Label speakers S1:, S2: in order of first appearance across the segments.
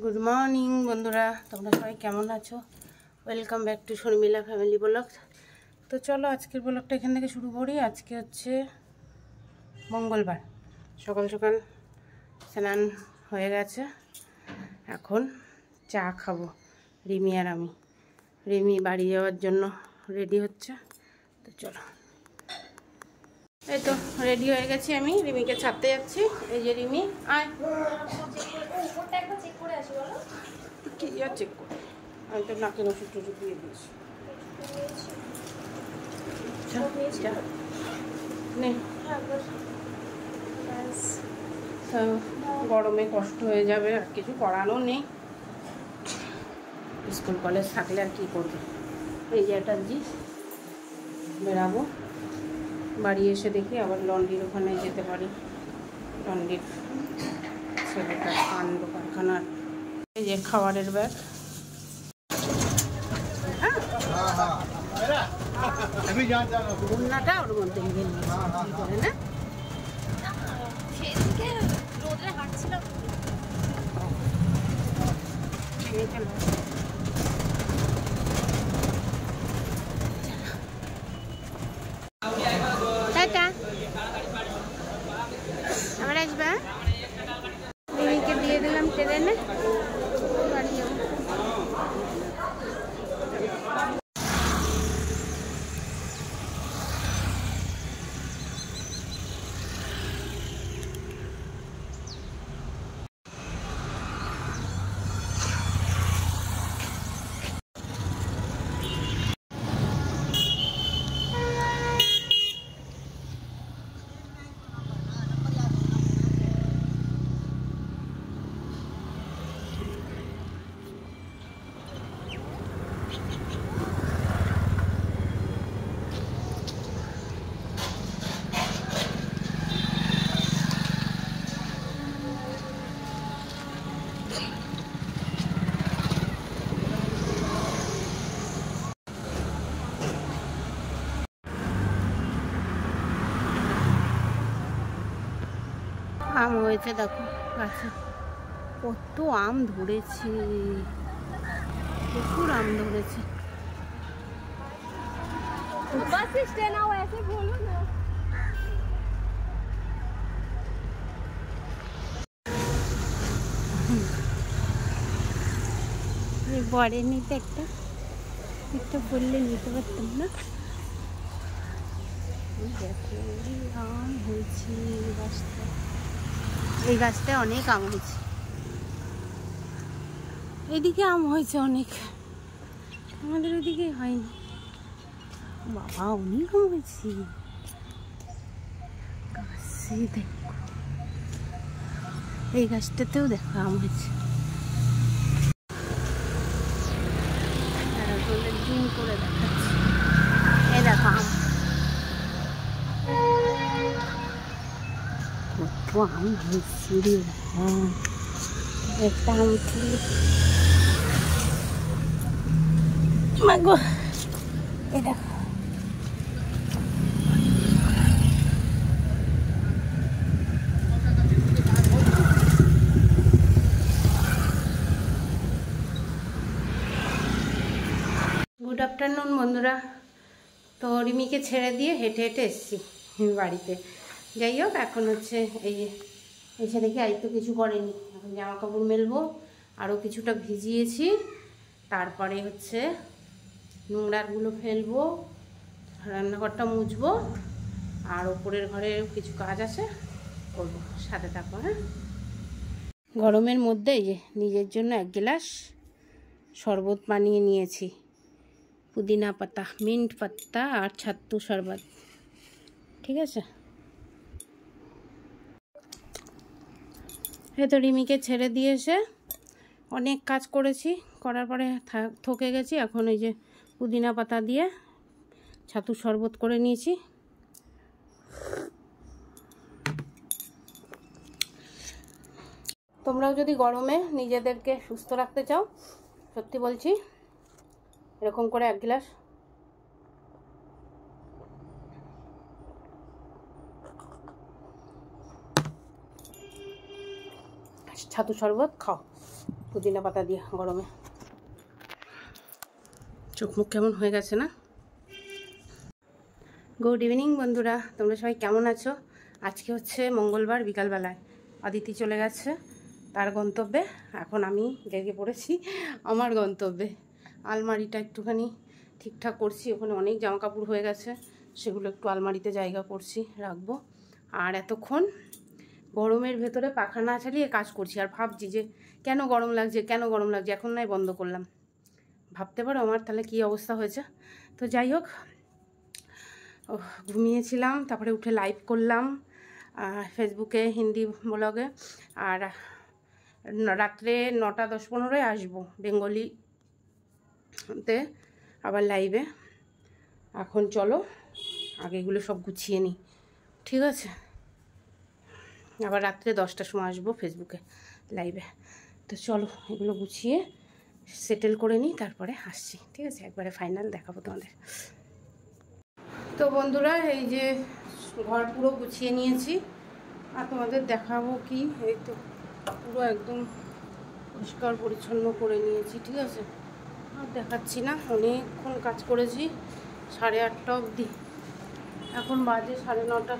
S1: Good morning বন্ধুরা, তোমরা সবাই কেমন আছো? Welcome back to Sharmila family blog. তো চলো আজকের ব্লগটা এখান থেকে শুরু করি। আজকে হচ্ছে মঙ্গলবার, সকাল সকাল স্নান হয়ে গেছে। এখন চা খাবো রিমি আর আমি। রিমি বাড়ি যাওয়ার জন্য রেডি হচ্ছে। তো চলো, এই তো রেডি হয়ে গেছি। আমি রিমিকে ছাড়তে যাচ্ছি। এই যে রিমি, আয়। কি আর চেক করি? আমি তো নাকের ওষুধ টষুধ দিয়ে দিয়েছি। গরমে কষ্ট হয়ে যাবে, আর কিছু করানো নেই। স্কুল কলেজ থাকলে আর কি করবে। এই যে একটা জিনিস বেরাবো, বাড়ি এসে দেখি আবার লন্ড্রির ওখানে যেতে পারি। লন্ড্রির ছেলেটার কাণ্ড কারখানার। এই যে খাবারের ব্যাগ, উন্নাটা ওর মধ্যে করে না। আবার আসবা, মিমিকে দিয়ে দিলাম ট্রেনে। বাড়ি যাবো। আম হয়েছে দেখো গাছে, কত আম ধরেছে, প্রচুর আম ধরেছে। বড়ে নিতে একটা বললে নিতে পারতাম না। দেখো আম হয়েছে গাছটা, এই গাছটায় অনেক আম হয়েছে। এদিকে আম হয়েছে অনেক, আমাদের ওইদিকে হয়নি। বাবা অনেক আম হয়েছে গাছে। দেখো এই গাছটাতেও দেখো আম হয়েছে। জুম করে দেখাচ্ছি, এই দেখো আম, কত আম হয়েছে রে। হ্যাঁ, একটা আম তুলি মাগো, এই দেখো। গুড আফটারনুন বন্ধুরা। তো রিমিকে ছেড়ে দিয়ে হেঁটে হেঁটে এসেছি বাড়িতে। যাই হোক, এখন হচ্ছে এই যে এসে দেখি আর তো কিছু করেনি। এখন জামা কাপড় মেলবো, আরও কিছুটা ভিজিয়েছি। তারপরে হচ্ছে নোংরাগুলো ফেলবো, রান্নাঘরটা মুছবো, আর ওপরের ঘরে কিছু কাজ আছে করবো। সাথে থাকো। হ্যাঁ, গরমের মধ্যে এই যে নিজের জন্য 1 গ্লাস শরবত বানিয়ে নিয়েছি। পুদিনা পাতা, মিন্ট পাতা আর ছাতু শরবত। ঠিক আছে, এই তো রিমিকে ছেড়ে দিয়ে এসে অনেক কাজ করেছি, করার পরে থকে গেছি। এখন এই যে পুদিনা পাতা দিয়ে ছাতু শরবত করে নিয়েছি। তোমরাও যদি গরমে নিজেদেরকে সুস্থ রাখতে চাও, সত্যি বলছি, এরকম করে 1 গ্লাস ছাতু শরবত খাও। পুদিনা পাতা দিয়ে গরমে। চোখ মুখ কেমন হয়ে গেছে না? গুড ইভিনিং বন্ধুরা, তোমরা সবাই কেমন আছো? আজকে হচ্ছে মঙ্গলবার বিকালবেলায় অদিতি চলে গেছে তার গন্তব্যে। এখন আমি লেগে পড়েছি আমার গন্তব্যে। আলমারিটা একটুখানি ঠিকঠাক করছি, ওখানে অনেক জামা কাপড় হয়ে গেছে, সেগুলো একটু আলমারিতে জায়গা করছি, রাখবো। আর এতক্ষণ গরমের ভেতরে পাখা না চালিয়ে কাজ করছি, আর ভাবছি যে কেন গরম লাগছে, এখন নয় বন্ধ করলাম। ভাবতে পারো আমার তাহলে কী অবস্থা হয়েছে। তো যাই হোক, ঘুমিয়েছিলাম, তারপরে উঠে লাইভ করলাম ফেসবুকে হিন্দি ব্লগে। আর রাত্রে 9টা 10-15 আসবো বেঙ্গলিতে আবার লাইভে। এখন চলো আগে এগুলো সব গুছিয়ে নিই, ঠিক আছে? আবার রাত্রে 10টার সময় আসবো ফেসবুকে লাইভে। তো চলো এগুলো গুছিয়ে সেটেল করে নিই, তারপরে আসছি, ঠিক আছে? একবারে ফাইনাল দেখাবো তোমাদের। তো বন্ধুরা, এই যে ঘর পুরো গুছিয়ে নিয়েছি, আর তোমাদের দেখাবো কি, এই তো পুরো একদম পরিষ্কার পরিচ্ছন্ন করে নিয়েছি, ঠিক আছে? আর দেখাচ্ছি না, অনেকক্ষণ কাজ করেছি, 8:30 অবধি, এখন বাজে 9:30,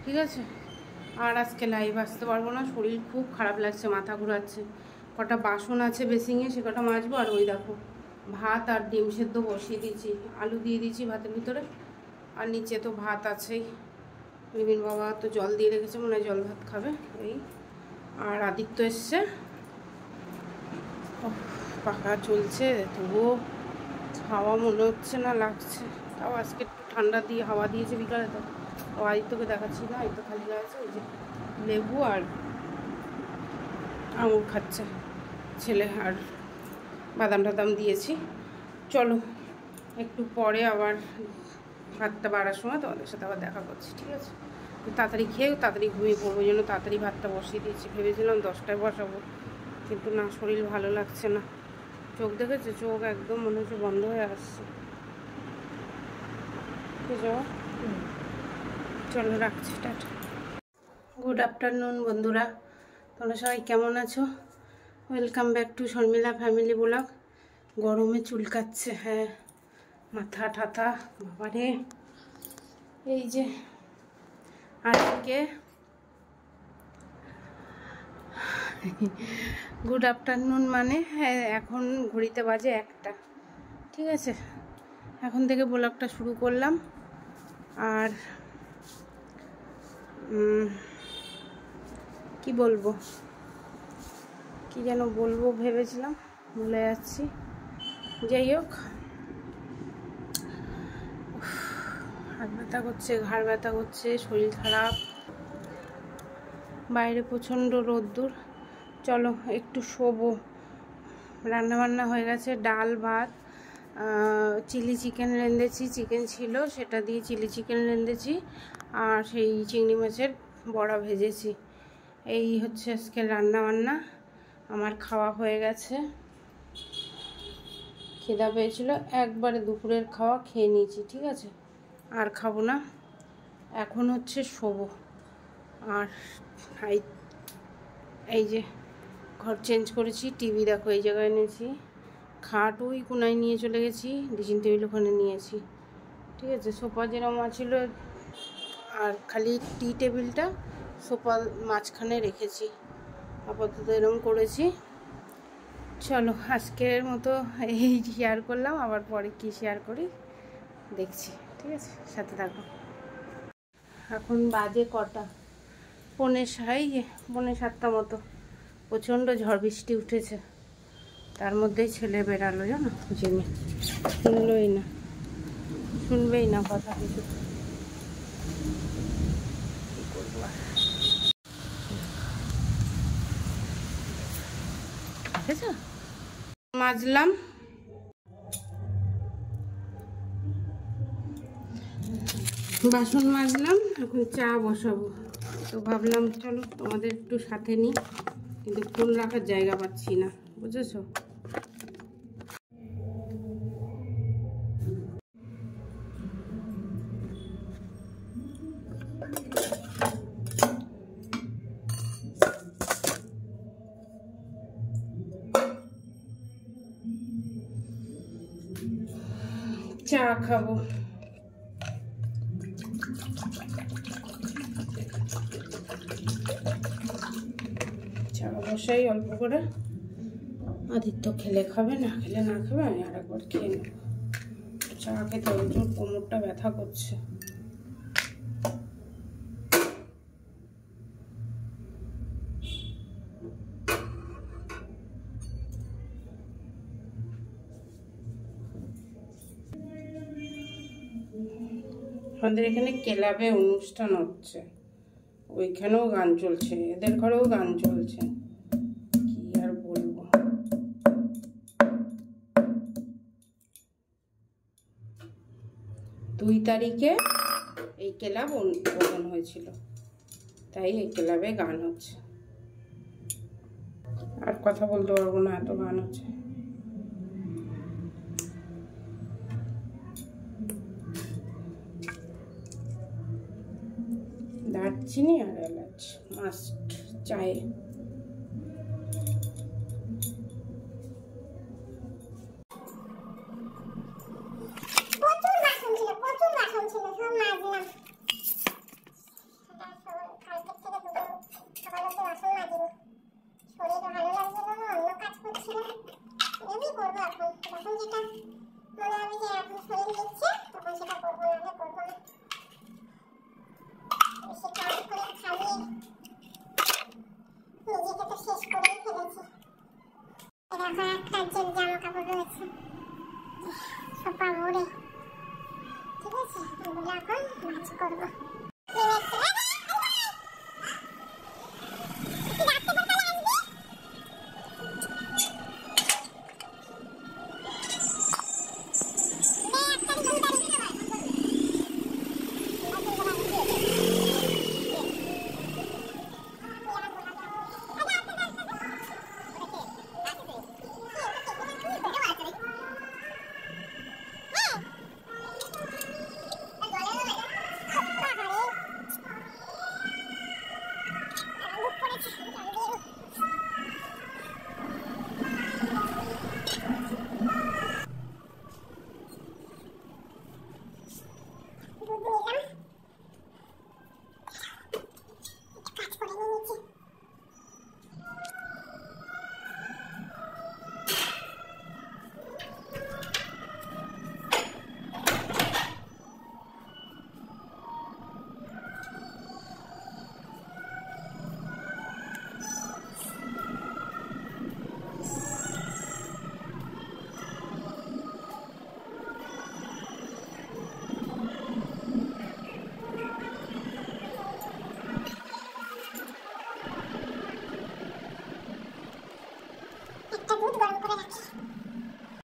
S1: ঠিক আছে? আর আজকে লাইভ আসতে পারবো না, শরীর খুব খারাপ লাগছে, মাথা ঘোরাচ্ছে। কটা বাসন আছে বেসিংয়ে, সে কটা মাজবো। আর ওই দেখো ভাত আর ডিম সেদ্ধ বসিয়ে দিয়েছি, আলু দিয়ে দিয়েছি ভাতের ভিতরে, আর নিচে তো ভাত আছেই। রিমিন বাবা তো জল দিয়ে রেখেছে, মনে হয় জল ভাত খাবে এই। আর আদিত্য এসছে, পাখা চলছে, তবুও হাওয়া মনে হচ্ছে না, লাগছে। তাও আজকে একটু ঠান্ডা দিয়ে হাওয়া দিয়েছে বিকালে। তো ও আদিত্যকে দেখাচ্ছি না, এই তো খালি আছে, ওই যে লেবু আর আঙুর খাচ্ছে ছেলে, আর বাদাম টাদাম দিয়েছি। চলো একটু পরে আবার ভাতটা বাড়ার সময় তোমাদের সাথে আবার দেখা করছি, ঠিক আছে? তাড়াতাড়ি খেয়ে তাড়াতাড়ি ঘুমিয়ে পড়বো, জন্য তাড়াতাড়ি ভাতটা বসিয়ে দিয়েছি। ভেবেছিলাম 10টায় বসাবো, কিন্তু না, শরীর ভালো লাগছে না। চোখ দেখেছে, চোখ একদম মনে হচ্ছে বন্ধ হয়ে আসছে। চলো রাখছি, টাটা। গুড আফটারনুন বন্ধুরা, তোমরা সবাই কেমন আছো? Welcome back to Sharmila family blog. গরমে চুলকাচ্ছে, হ্যাঁ, মাথা ঠাথা, বাবারে। এই যে আজকে গুড আফটারনুন মানে, হ্যাঁ, এখন ঘড়িতে বাজে 1টা, ঠিক আছে? এখন থেকে ব্লগটা শুরু করলাম। আর কি বলবো, কি যেন বলবো ভেবেছিলাম, ভুলে যাচ্ছি। যাই হোক, হাত ব্যথা করছে, ঘাড় ব্যথা করছে, শরীর খারাপ, বাইরে প্রচণ্ড রোদ্দুর। চলো একটু শোবো। রান্নাবান্না হয়ে গেছে, ডাল ভাত, চিলি চিকেন রেঁধেছি, চিকেন ছিল সেটা দিয়ে চিলি চিকেন রেঁধেছি, আর সেই চিংড়ি মাছের বড়া ভেজেছি। এই হচ্ছে আজকে রান্নাবান্না। আমার খাওয়া হয়ে গেছে, খিদা পেয়েছিল, একবারে দুপুরের খাওয়া খেয়ে নিয়েছি, ঠিক আছে? আর খাবো না, এখন হচ্ছে শোবো। আর এই যে ঘর চেঞ্জ করেছি, টিভি দেখো এই জায়গায় এনেছি, খাট ওই কোনায় নিয়ে চলে গেছি, ড্রেসিং টেবিল ওখানে নিয়েছি, ঠিক আছে? সোফা যেরকম ছিল, আর খালি টি টেবিলটা সোফা মাঝখানে রেখেছি, আপাতত এরকম করেছি। চলো আজকের মতো এই শেয়ার করলাম, আবার পরে কি শেয়ার করি দেখছি, ঠিক আছে? সাথে থাকো। এখন বাজে কটা, 6:45 মতো। প্রচণ্ড ঝড় বৃষ্টি উঠেছে, তার মধ্যেই ছেলে বেরালো, জানো, জেনে শুনবেই না কথা কিছু। কী করবো আর, ঠিক আছে? মাজলাম, বাসন মাজলাম, এখন চা বসাবো। তো ভাবলাম চলো তোমাদের একটু সাথে নিই, কিন্তু ফোন রাখার জায়গা পাচ্ছি না, বুঝেছো? চা খাবো। চা বসাই অল্প করে, আদিত্য খেলে খাবে, না খেলে না খাবে, আমি আর একবার খেয়ে নেব। চা খেতে হবে, জোর কোমরটা ব্যথা করছে। আমাদের এখানে ক্লাবে অনুষ্ঠান হচ্ছে, ওইখানেও গান চলছে, এদের ঘরেও গান চলছে, কি আর বলবো। 2 তারিখে এই ক্লাব উদ্বোধন হয়েছিল, তাই এই ক্লাবে গান হচ্ছে। আর কথা বলতে পারবো না, এত গান হচ্ছে। দারচিনি আর এলাচ মাস্ট চায়ে।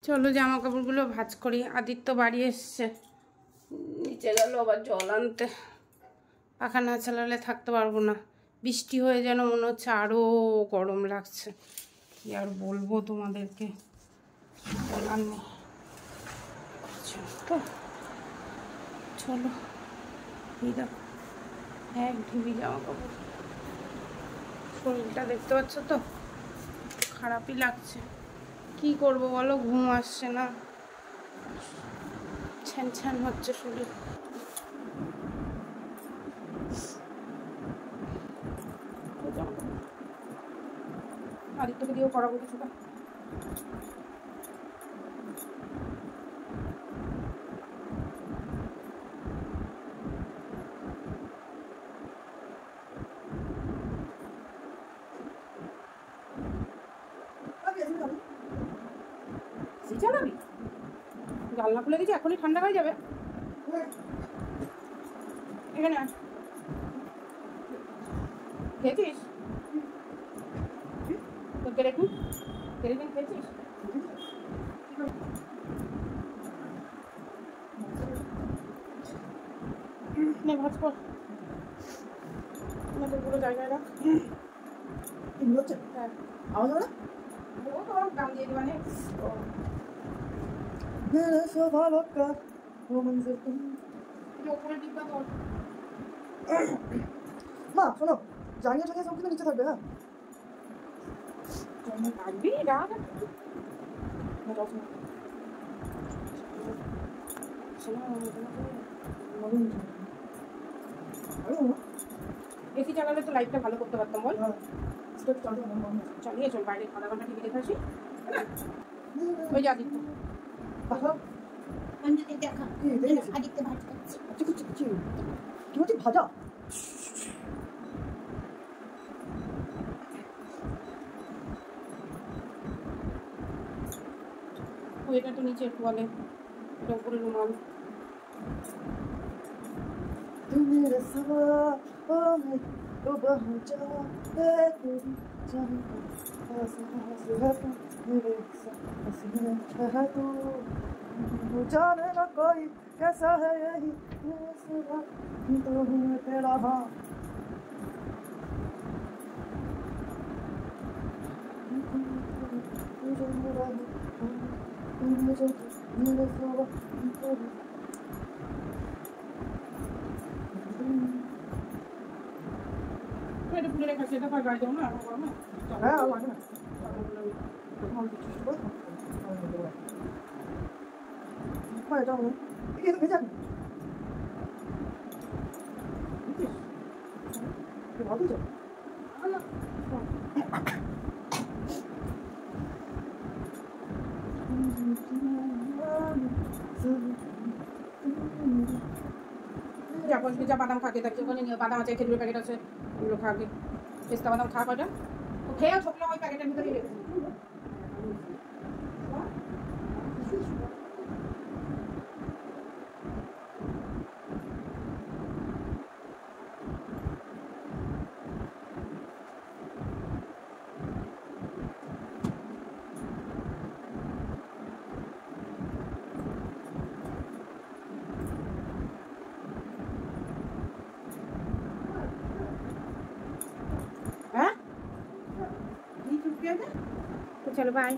S1: চলো জামা কাপড়গুলো ভাঁজ করি। আদিত্য বাড়ি এসছে, নিচে গেল আবার জল আনতে। পাখা না চালালে থাকতে পারবো না, বৃষ্টি হয়ে যেন মনে হচ্ছে আরও গরম লাগছে। কি আর বলবো তোমাদেরকে, বলার নেই। তো চলো, এই দেখো এক ঢিবি জামা কাপড়। শরীরটা দেখতে পাচ্ছ তো, খারাপই লাগছে। কি করবো বলো, ঘুম আসছে না, ছ্যান ছ্যান হচ্ছে শরীর। আদিত্যকে দিয়েও করাবো কিছুটা। চালাবি, জানলা খুলে দিচ্ছি, এখনই ঠান্ডা হয়ে যাবে। এখানে খেয়েছিস তো কেরেটিন, কেরেটিন খেয়েছিস? নে ভাজ কর, পুরো জায়গায় রাখ। হ্যাঁ আওয়াজ হবে না, ও তো ওরকম দাম দিয়ে দেবানে।
S2: মা শোনো, জানিয়ে জানিয়ে সব কিন্তু নিচে থাকবে। হ্যাঁ
S1: থাকবি, রাখ। যাচ্ছে না এসি চালালে তো লাইটটা ভালো করতে পারতাম বল। চালিয়ে চল বাইরে আধা ঘন্টা টিভি দেখে আসি। ওই যে আদিত্য
S2: ভাজা
S1: এটা তো নিচে একটু বলে এটা উপরে রুমাল।
S2: मेरे सवा ओ मैं ओ बहुजा ए तेरी जान का आसमां से है तू मेरे हसीने है तू जाने ना कोई कैसा है यही मेरे सवा तो हूँ तेरा हाँ तुझे मेरा मुझे मेरे सवा
S1: এটা খুলে রেখেছি এটা কয় গাড়ি দেবো না এখন গরমে।
S2: হ্যাঁ লাগে না快点照顾别的没见过这玩多久
S1: যা বাদাম খাকে দেখছি ওখানে নিয়ে বাদাম আছে খেজুরের প্যাকেট আছে ওগুলো খাকে পেস্তা বাদাম খা কয়টা তো খেয়েও ছোকলা ওই প্যাকেটের ভিতরেই রেখেছি। हाँ तो चलो बाय।